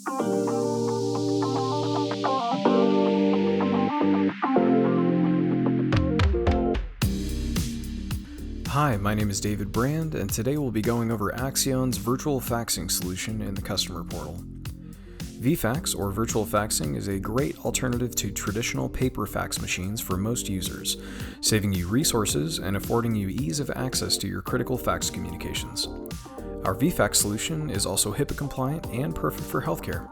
Hi, my name is David Brand, and today we'll be going over Axion's virtual faxing solution in the customer portal. vFax, or virtual faxing, is a great alternative to traditional paper fax machines for most users, saving you resources and affording you ease of access to your critical fax communications. Our vFax solution is also HIPAA compliant and perfect for healthcare.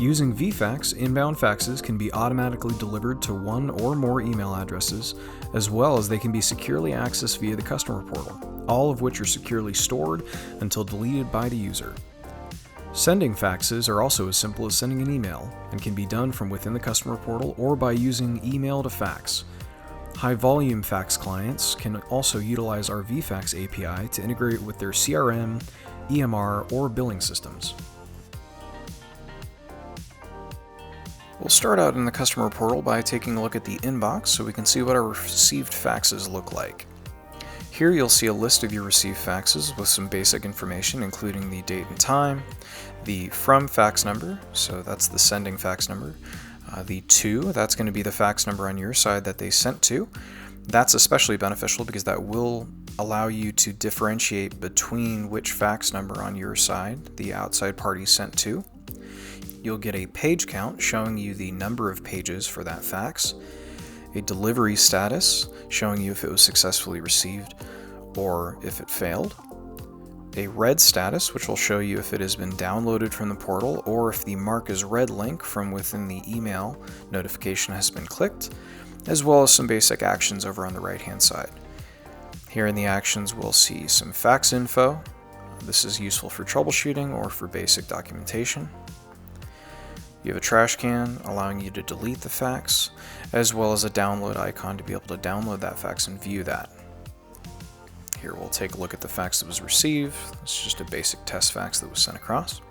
Using vFax, inbound faxes can be automatically delivered to one or more email addresses, as well as they can be securely accessed via the customer portal, all of which are securely stored until deleted by the user. Sending faxes are also as simple as sending an email and can be done from within the customer portal or by using email to fax. High-volume fax clients can also utilize our vFax API to integrate with their CRM, EMR, or billing systems. We'll start out in the customer portal by taking a look at the inbox so we can see what our received faxes look like. Here you'll see a list of your received faxes with some basic information including the date and time, the from fax number, so that's the sending fax number, the to, that's going to be the fax number on your side that they sent to. That's especially beneficial because that will allow you to differentiate between which fax number on your side the outside party sent to. You'll get a page count showing you the number of pages for that fax, a delivery status showing you if it was successfully received or if it failed, a read status which will show you if it has been downloaded from the portal or if the mark as read link from within the email notification has been clicked, as well as some basic actions over on the right hand side. Here in the actions we'll see some fax info. This is useful for troubleshooting or for basic documentation. You have a trash can allowing you to delete the fax, as well as a download icon to be able to download that fax and view that. Here we'll take a look at the fax that was received. It's just a basic test fax that was sent across.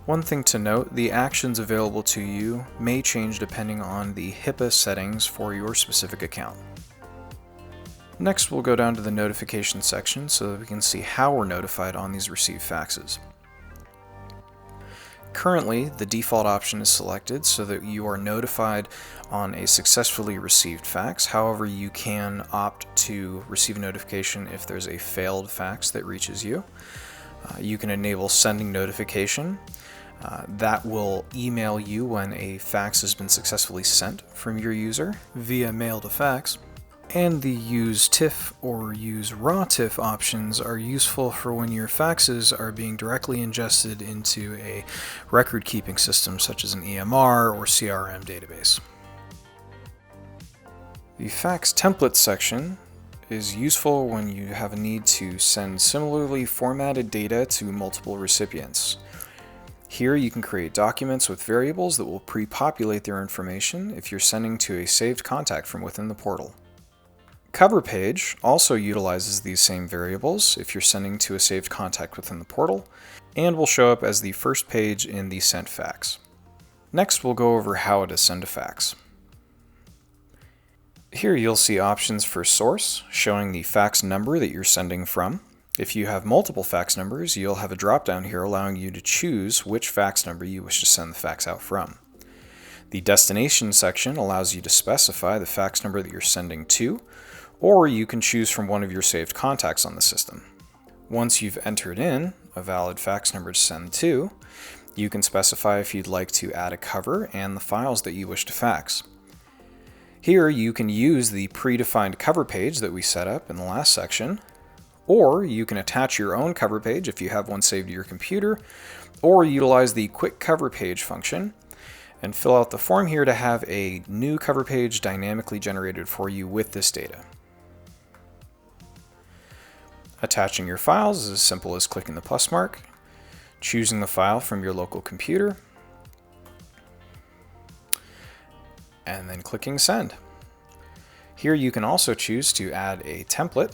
One thing to note, the actions available to you may change depending on the HIPAA settings for your specific account. Next we'll go down to the notification section so that we can see how we're notified on these received faxes. Currently, the default option is selected so that you are notified on a successfully received fax. However, you can opt to receive a notification if there's a failed fax that reaches you. You can enable sending notification. That will email you when a fax has been successfully sent from your user via mail to fax. And the use TIFF or use raw TIFF options are useful for when your faxes are being directly ingested into a record-keeping system such as an EMR or CRM database. The fax templates section is useful when you have a need to send similarly formatted data to multiple recipients. Here you can create documents with variables that will pre-populate their information if you're sending to a saved contact from within the portal. Cover page also utilizes these same variables if you're sending to a saved contact within the portal, and will show up as the first page in the sent fax. Next we'll go over how to send a fax. Here you'll see options for source, showing the fax number that you're sending from. If you have multiple fax numbers, you'll have a drop-down here allowing you to choose which fax number you wish to send the fax out from. The destination section allows you to specify the fax number that you're sending to, or you can choose from one of your saved contacts on the system. Once you've entered in a valid fax number to send to, you can specify if you'd like to add a cover and the files that you wish to fax. Here you can use the predefined cover page that we set up in the last section, or you can attach your own cover page if you have one saved to your computer, or utilize the quick cover page function and fill out the form here to have a new cover page dynamically generated for you with this data. Attaching your files is as simple as clicking the plus mark, choosing the file from your local computer, and then clicking send. Here you can also choose to add a template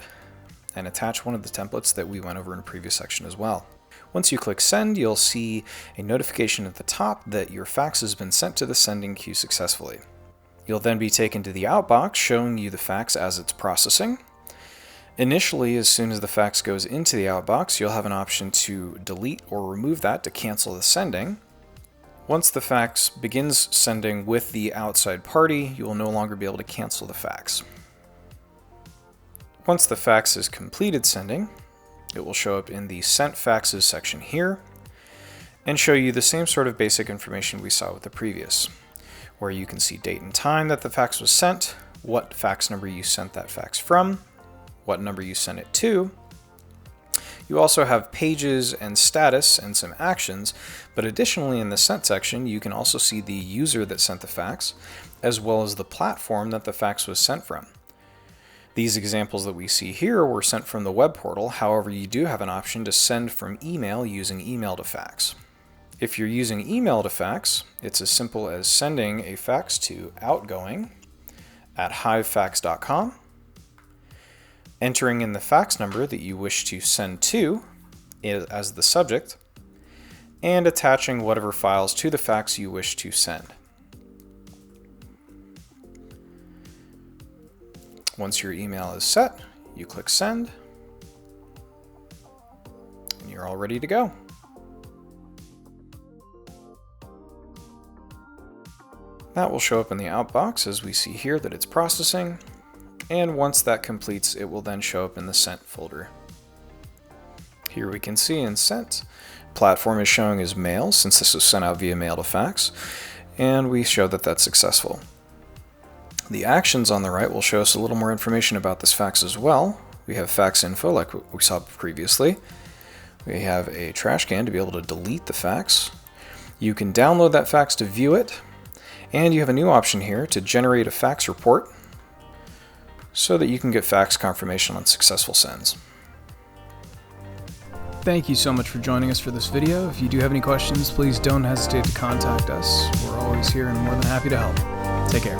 and attach one of the templates that we went over in a previous section as well. Once you click send, you'll see a notification at the top that your fax has been sent to the sending queue successfully. You'll then be taken to the outbox showing you the fax as it's processing. Initially, as soon as the fax goes into the outbox, you'll have an option to delete or remove that to cancel the sending. Once the fax begins sending with the outside party, you will no longer be able to cancel the fax. Once the fax is completed sending, it will show up in the Sent Faxes section here and show you the same sort of basic information we saw with the previous, where you can see date and time that the fax was sent, what fax number you sent that fax from, what number you sent it to. You also have pages and status and some actions, but additionally in the Sent section you can also see the user that sent the fax, as well as the platform that the fax was sent from. These examples that we see here were sent from the web portal, however you do have an option to send from email using email to fax. If you're using email to fax, it's as simple as sending a fax to outgoing@hivefax.com, entering in the fax number that you wish to send to as the subject, and attaching whatever files to the fax you wish to send. Once your email is set, you click send, and you're all ready to go. That will show up in the outbox as we see here that it's processing, and once that completes, it will then show up in the Sent folder. Here we can see in Sent, platform is showing as mail since this was sent out via mail to fax, and we show that that's successful. The actions on the right will show us a little more information about this fax as well. We have fax info like we saw previously. We have a trash can to be able to delete the fax. You can download that fax to view it, and you have a new option here to generate a fax report so that you can get fax confirmation on successful sends. Thank you so much for joining us for this video. If you do have any questions, please don't hesitate to contact us. We're always here and more than happy to help. Take care.